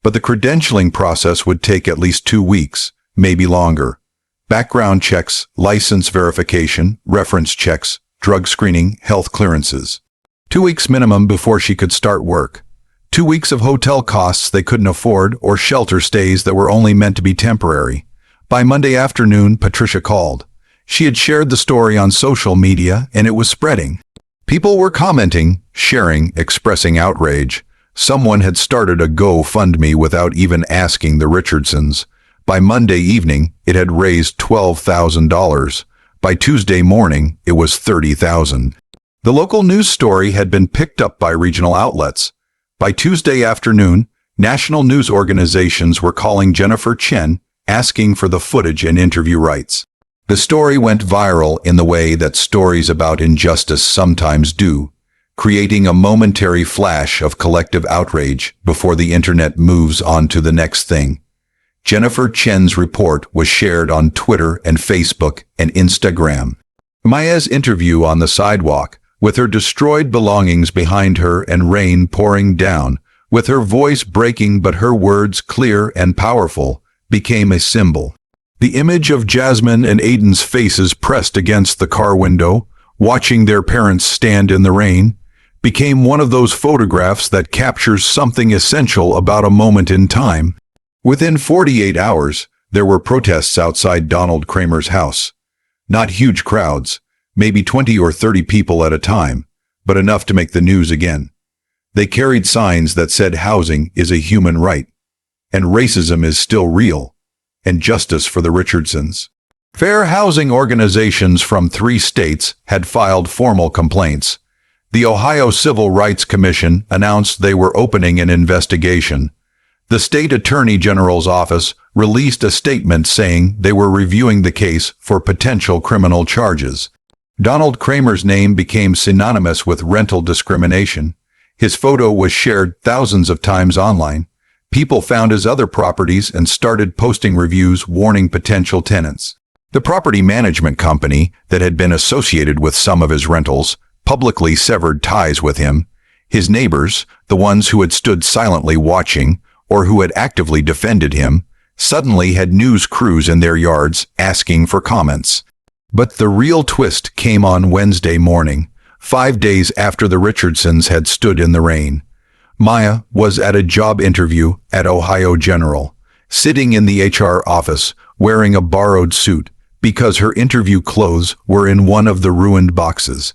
But the credentialing process would take at least 2 weeks, maybe longer. Background checks, license verification, reference checks, drug screening, health clearances. 2 weeks minimum before she could start work. 2 weeks of hotel costs they couldn't afford or shelter stays that were only meant to be temporary. By Monday afternoon, Patricia called. She had shared the story on social media and it was spreading. People were commenting, sharing, expressing outrage. Someone had started a GoFundMe without even asking the Richardsons. By Monday evening, it had raised $12,000. By Tuesday morning, it was $30,000. The local news story had been picked up by regional outlets. By Tuesday afternoon, national news organizations were calling Jennifer Chen, asking for the footage and interview rights. The story went viral in the way that stories about injustice sometimes do, creating a momentary flash of collective outrage before the internet moves on to the next thing. Jennifer Chen's report was shared on Twitter and Facebook and Instagram. Maya's interview on the sidewalk, with her destroyed belongings behind her and rain pouring down, with her voice breaking but her words clear and powerful, became a symbol. The image of Jasmine and Aiden's faces pressed against the car window, watching their parents stand in the rain, became one of those photographs that captures something essential about a moment in time. Within 48 hours, there were protests outside Donald Kramer's house. Not huge crowds, maybe 20 or 30 people at a time, but enough to make the news again. They carried signs that said housing is a human right, and racism is still real, and justice for the Richardsons. Fair housing organizations from 3 states had filed formal complaints. The Ohio Civil Rights Commission announced they were opening an investigation. The state attorney general's office released a statement saying they were reviewing the case for potential criminal charges. Donald Kramer's name became synonymous with rental discrimination. His photo was shared thousands of times online. People found his other properties and started posting reviews warning potential tenants. The property management company that had been associated with some of his rentals publicly severed ties with him. His neighbors, the ones who had stood silently watching or who had actively defended him, suddenly had news crews in their yards asking for comments. But the real twist came on Wednesday morning, 5 days after the Richardsons had stood in the rain. Maya was at a job interview at Ohio General, sitting in the HR office wearing a borrowed suit because her interview clothes were in one of the ruined boxes.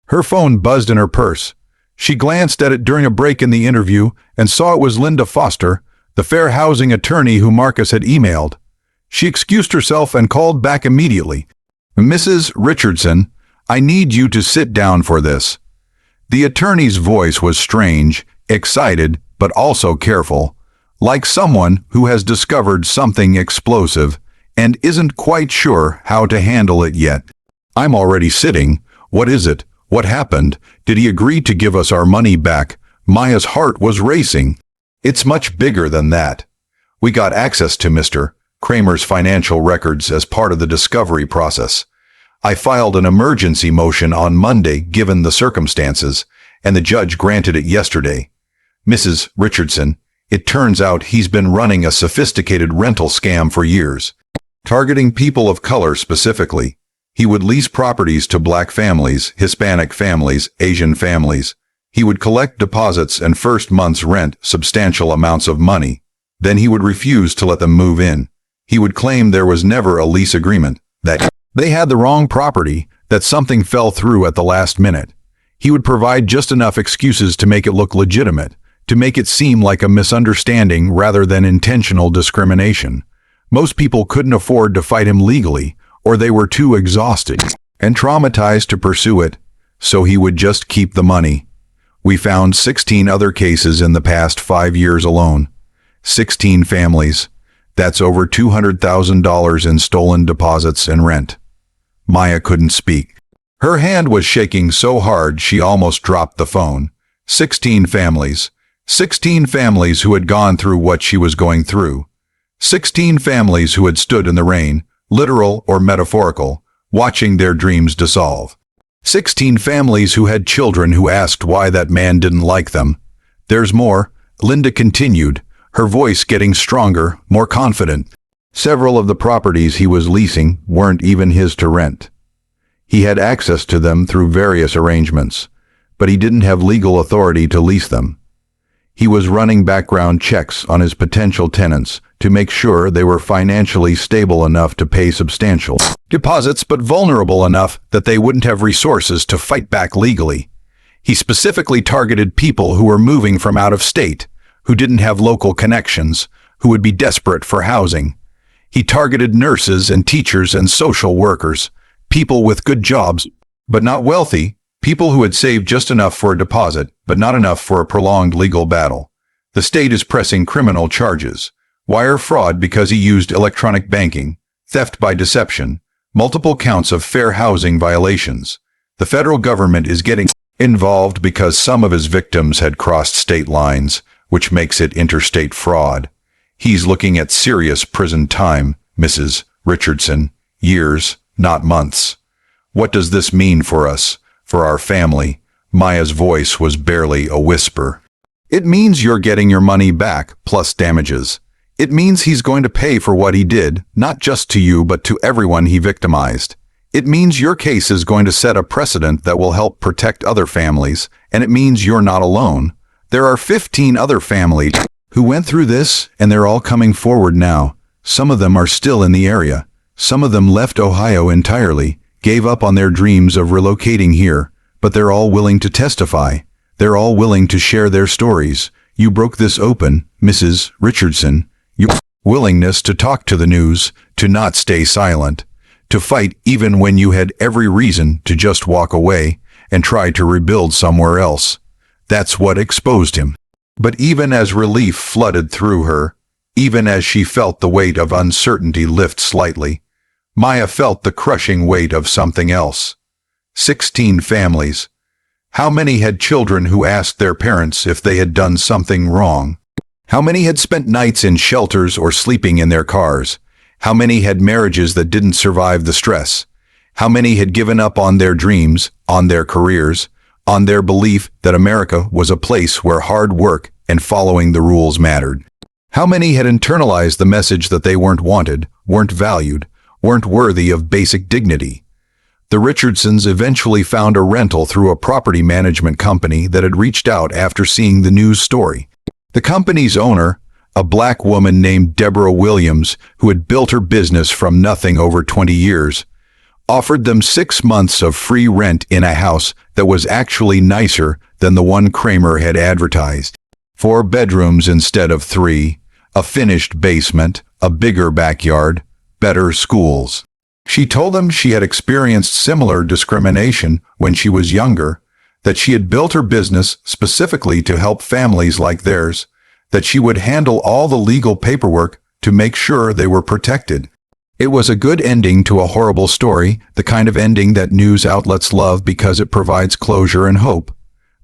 Her phone buzzed in her purse. She glanced at it during a break in the interview and saw it was Linda Foster, the fair housing attorney who Marcus had emailed. She excused herself and called back immediately. "Mrs. Richardson, I need you to sit down for this." The attorney's voice was strange, excited, but also careful, like someone who has discovered something explosive and isn't quite sure how to handle it yet. "I'm already sitting. What is it? What happened? Did he agree to give us our money back?" Maya's heart was racing. "It's much bigger than that. We got access to Mr. Kramer's financial records as part of the discovery process. I filed an emergency motion on Monday given the circumstances, and the judge granted it yesterday. Mrs. Richardson, it turns out he's been running a sophisticated rental scam for years, targeting people of color specifically. He would lease properties to Black families, Hispanic families, Asian families. He would collect deposits and first month's rent, substantial amounts of money. Then he would refuse to let them move in. He would claim there was never a lease agreement, that they had the wrong property, that something fell through at the last minute. He would provide just enough excuses to make it look legitimate, to make it seem like a misunderstanding rather than intentional discrimination. Most people couldn't afford to fight him legally, or they were too exhausted and traumatized to pursue it, so he would just keep the money. We found 16 other cases in the past 5 years alone. 16 families. That's over $200,000 in stolen deposits and rent." Maya couldn't speak. Her hand was shaking so hard she almost dropped the phone. 16 families. 16 families who had gone through what she was going through. 16 families who had stood in the rain, literal or metaphorical, watching their dreams dissolve. 16 families who had children who asked why that man didn't like them. "There's more," Linda continued, her voice getting stronger, more confident. "Several of the properties he was leasing weren't even his to rent. He had access to them through various arrangements, but he didn't have legal authority to lease them. He was running background checks on his potential tenants to make sure they were financially stable enough to pay substantial deposits but vulnerable enough that they wouldn't have resources to fight back legally. He specifically targeted people who were moving from out of state, who didn't have local connections, who would be desperate for housing. He targeted nurses and teachers and social workers, people with good jobs, but not wealthy, people who had saved just enough for a deposit, but not enough for a prolonged legal battle. The state is pressing criminal charges, wire fraud because he used electronic banking, theft by deception, multiple counts of fair housing violations. The federal government is getting involved because some of his victims had crossed state lines, which makes it interstate fraud. He's looking at serious prison time, Mrs. Richardson. Years, not months. What does this mean for us, for our family? Maya's voice was barely a whisper. It means you're getting your money back, plus damages. It means he's going to pay for what he did, not just to you but to everyone he victimized. It means your case is going to set a precedent that will help protect other families, and it means you're not alone. There are 15 other families who went through this, and they're all coming forward now. Some of them are still in the area. Some of them left Ohio entirely, gave up on their dreams of relocating here, but they're all willing to testify. They're all willing to share their stories. You broke this open, Mrs. Richardson. Your willingness to talk to the news, to not stay silent, to fight even when you had every reason to just walk away and try to rebuild somewhere else. That's what exposed him. But even as relief flooded through her, even as she felt the weight of uncertainty lift slightly, Maya felt the crushing weight of something else. 16 families. How many had children who asked their parents if they had done something wrong? How many had spent nights in shelters or sleeping in their cars? How many had marriages that didn't survive the stress? How many had given up on their dreams, on their careers, on their belief that America was a place where hard work and following the rules mattered? How many had internalized the message that they weren't wanted, weren't valued, weren't worthy of basic dignity? The Richardsons eventually found a rental through a property management company that had reached out after seeing the news story. The company's owner, a black woman named Deborah Williams, who had built her business from nothing over 20 years, offered them 6 months of free rent in a house that was actually nicer than the one Kramer had advertised. 4 bedrooms instead of 3, a finished basement, a bigger backyard, better schools. She told them she had experienced similar discrimination when she was younger, that she had built her business specifically to help families like theirs, that she would handle all the legal paperwork to make sure they were protected. It was a good ending to a horrible story, the kind of ending that news outlets love because it provides closure and hope.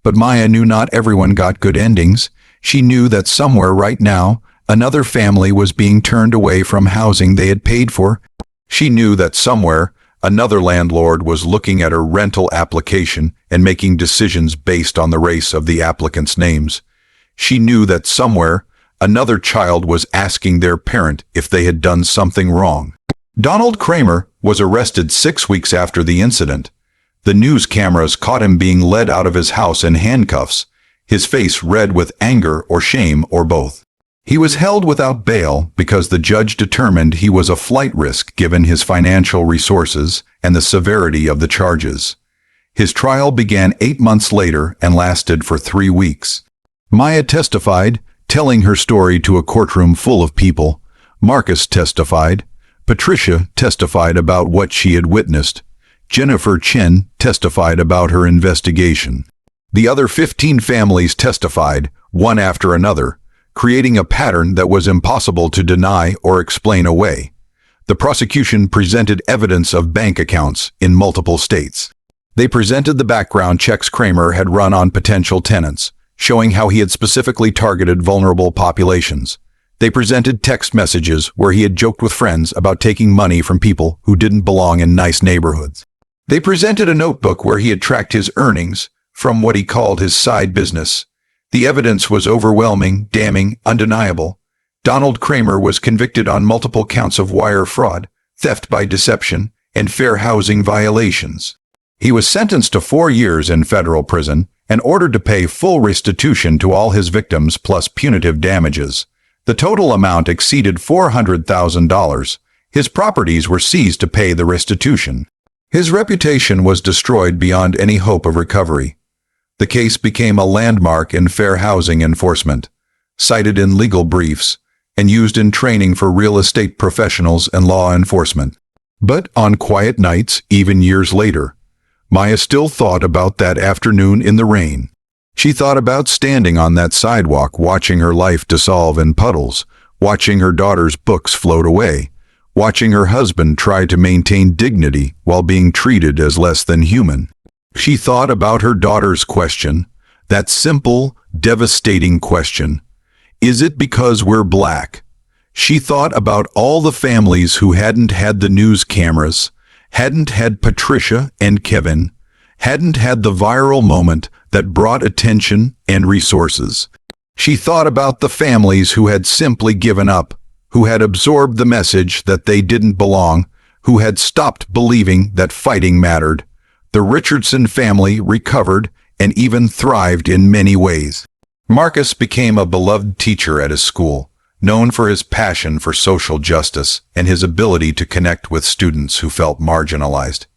But Maya knew not everyone got good endings. She knew that somewhere right now, another family was being turned away from housing they had paid for. She knew that somewhere, another landlord was looking at her rental application and making decisions based on the race of the applicants' names. She knew that somewhere, another child was asking their parent if they had done something wrong. Donald Kramer was arrested 6 weeks after the incident. The news cameras caught him being led out of his house in handcuffs, his face red with anger or shame or both. He was held without bail because the judge determined he was a flight risk given his financial resources and the severity of the charges. His trial began 8 months later and lasted for 3 weeks. Maya testified, telling her story to a courtroom full of people. Marcus testified. Patricia testified about what she had witnessed. Jennifer Chin testified about her investigation. The other 15 families testified, one after another, creating a pattern that was impossible to deny or explain away. The prosecution presented evidence of bank accounts in multiple states. They presented the background checks Kramer had run on potential tenants, showing how he had specifically targeted vulnerable populations. They presented text messages where he had joked with friends about taking money from people who didn't belong in nice neighborhoods. They presented a notebook where he had tracked his earnings from what he called his side business. The evidence was overwhelming, damning, undeniable. Donald Kramer was convicted on multiple counts of wire fraud, theft by deception, and fair housing violations. He was sentenced to 4 years in federal prison and ordered to pay full restitution to all his victims plus punitive damages. The total amount exceeded $400,000. His properties were seized to pay the restitution. His reputation was destroyed beyond any hope of recovery. The case became a landmark in fair housing enforcement, cited in legal briefs, and used in training for real estate professionals and law enforcement. But on quiet nights, even years later, Maya still thought about that afternoon in the rain. She thought about standing on that sidewalk, watching her life dissolve in puddles, watching her daughter's books float away, watching her husband try to maintain dignity while being treated as less than human. She thought about her daughter's question, that simple, devastating question. Is it because we're black? She thought about all the families who hadn't had the news cameras, hadn't had Patricia and Kevin, hadn't had the viral moment that brought attention and resources. She thought about the families who had simply given up, who had absorbed the message that they didn't belong, who had stopped believing that fighting mattered. The Richardson family recovered and even thrived in many ways. Marcus became a beloved teacher at his school, known for his passion for social justice and his ability to connect with students who felt marginalized.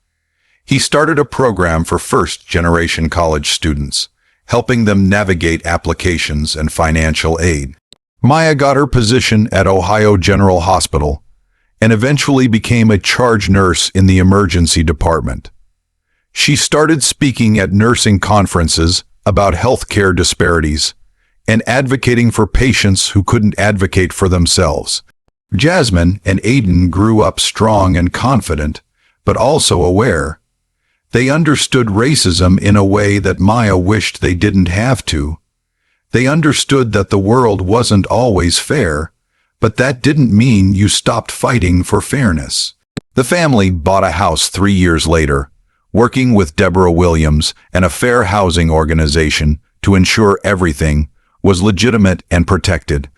He started a program for first-generation college students, helping them navigate applications and financial aid. Maya got her position at Ohio General Hospital and eventually became a charge nurse in the emergency department. She started speaking at nursing conferences about healthcare disparities and advocating for patients who couldn't advocate for themselves. Jasmine and Aiden grew up strong and confident, but also aware. They understood racism in a way that Maya wished they didn't have to. They understood that the world wasn't always fair, but that didn't mean you stopped fighting for fairness. The family bought a house 3 years later, working with Deborah Williams and a fair housing organization to ensure everything was legitimate and protected.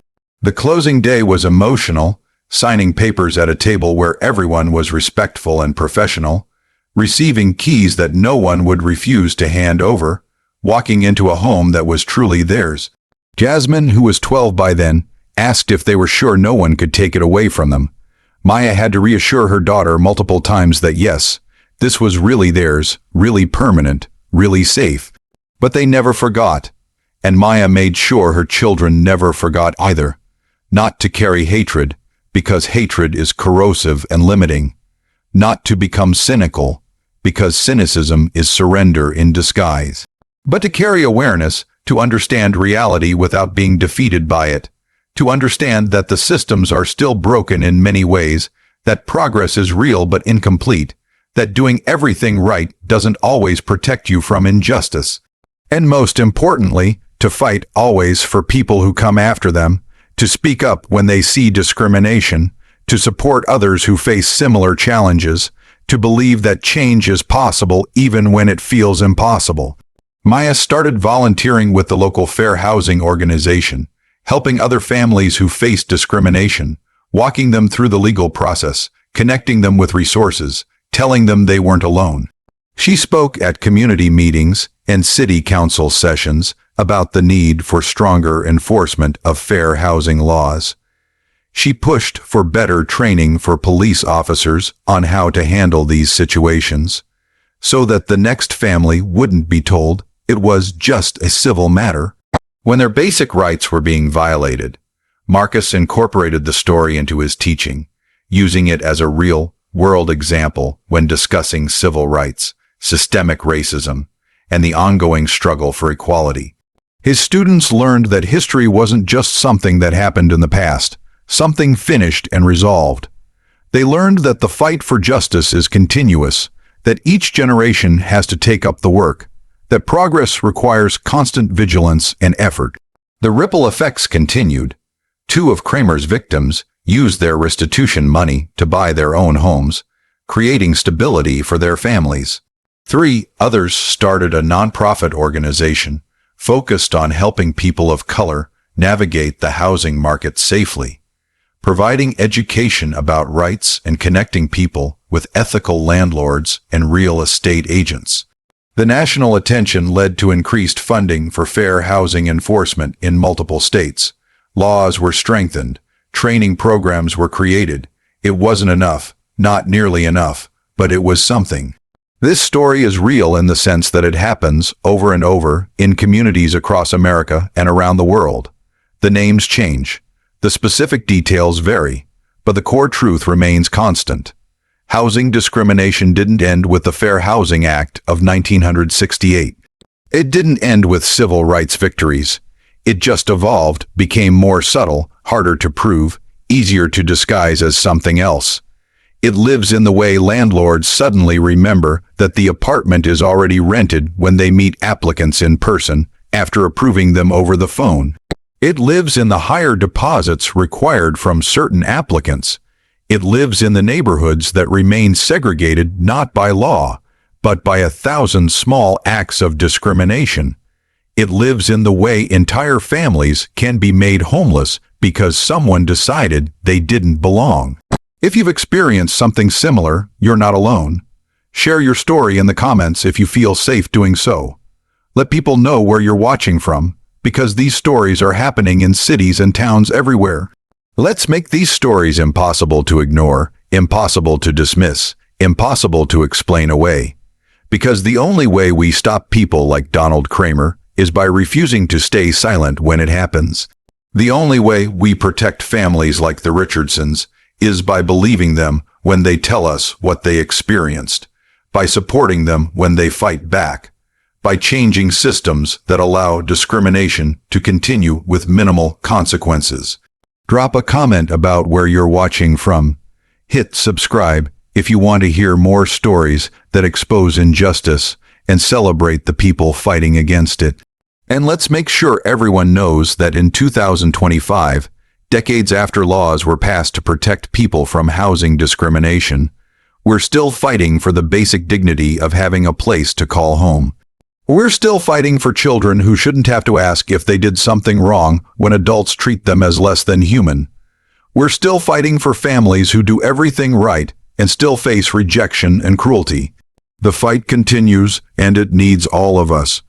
The closing day was emotional, signing papers at a table where everyone was respectful and professional, receiving keys that no one would refuse to hand over, walking into a home that was truly theirs. Jasmine, who was 12 by then, asked if they were sure no one could take it away from them. Maya had to reassure her daughter multiple times that yes, this was really theirs, really permanent, really safe. But they never forgot, and Maya made sure her children never forgot either. Not to carry hatred, because hatred is corrosive and limiting. Not to become cynical, because cynicism is surrender in disguise. But to carry awareness, to understand reality without being defeated by it, to understand that the systems are still broken in many ways, that progress is real but incomplete, that doing everything right doesn't always protect you from injustice. And most importantly, to fight always for people who come after them, to speak up when they see discrimination, to support others who face similar challenges, to believe that change is possible even when it feels impossible. Maya started volunteering with the local fair housing organization, helping other families who faced discrimination, walking them through the legal process, connecting them with resources, telling them they weren't alone. She spoke at community meetings and city council sessions about the need for stronger enforcement of fair housing laws. She pushed for better training for police officers on how to handle these situations, so that the next family wouldn't be told it was just a civil matter. When their basic rights were being violated, Marcus incorporated the story into his teaching, using it as a real-world example when discussing civil rights, systemic racism, and the ongoing struggle for equality. His students learned that history wasn't just something that happened in the past, something finished and resolved. They learned that the fight for justice is continuous, that each generation has to take up the work, that progress requires constant vigilance and effort. The ripple effects continued. 2 of Kramer's victims used their restitution money to buy their own homes, creating stability for their families. 3 others started a nonprofit organization focused on helping people of color navigate the housing market safely, providing education about rights and connecting people with ethical landlords and real estate agents. The national attention led to increased funding for fair housing enforcement in multiple states. Laws were strengthened, training programs were created. It wasn't enough, not nearly enough, but it was something. This story is real in the sense that it happens over and over in communities across America and around the world. The names change, the The specific details vary, but the core truth remains constant. Housing discrimination didn't end with the Fair Housing Act of 1968. It didn't end with civil rights victories. It just evolved, became more subtle, harder to prove, easier to disguise as something else. It lives in the way landlords suddenly remember that the apartment is already rented when they meet applicants in person, after approving them over the phone. It lives in the higher deposits required from certain applicants. It lives in the neighborhoods that remain segregated not by law, but by 1,000 small acts of discrimination. It lives in the way entire families can be made homeless because someone decided they didn't belong. If you've experienced something similar, you're not alone. Share your story in the comments if you feel safe doing so. Let people know where you're watching from, because these stories are happening in cities and towns everywhere. Let's make these stories impossible to ignore, impossible to dismiss, impossible to explain away. Because the only way we stop people like Donald Kramer is by refusing to stay silent when it happens. The only way we protect families like the Richardsons is by believing them when they tell us what they experienced, by supporting them when they fight back, by changing systems that allow discrimination to continue with minimal consequences. Drop a comment about where you're watching from. Hit subscribe if you want to hear more stories that expose injustice and celebrate the people fighting against it. And let's make sure everyone knows that in 2025, decades after laws were passed to protect people from housing discrimination, we're still fighting for the basic dignity of having a place to call home. We're still fighting for children who shouldn't have to ask if they did something wrong when adults treat them as less than human. We're still fighting for families who do everything right and still face rejection and cruelty. The fight continues, and it needs all of us.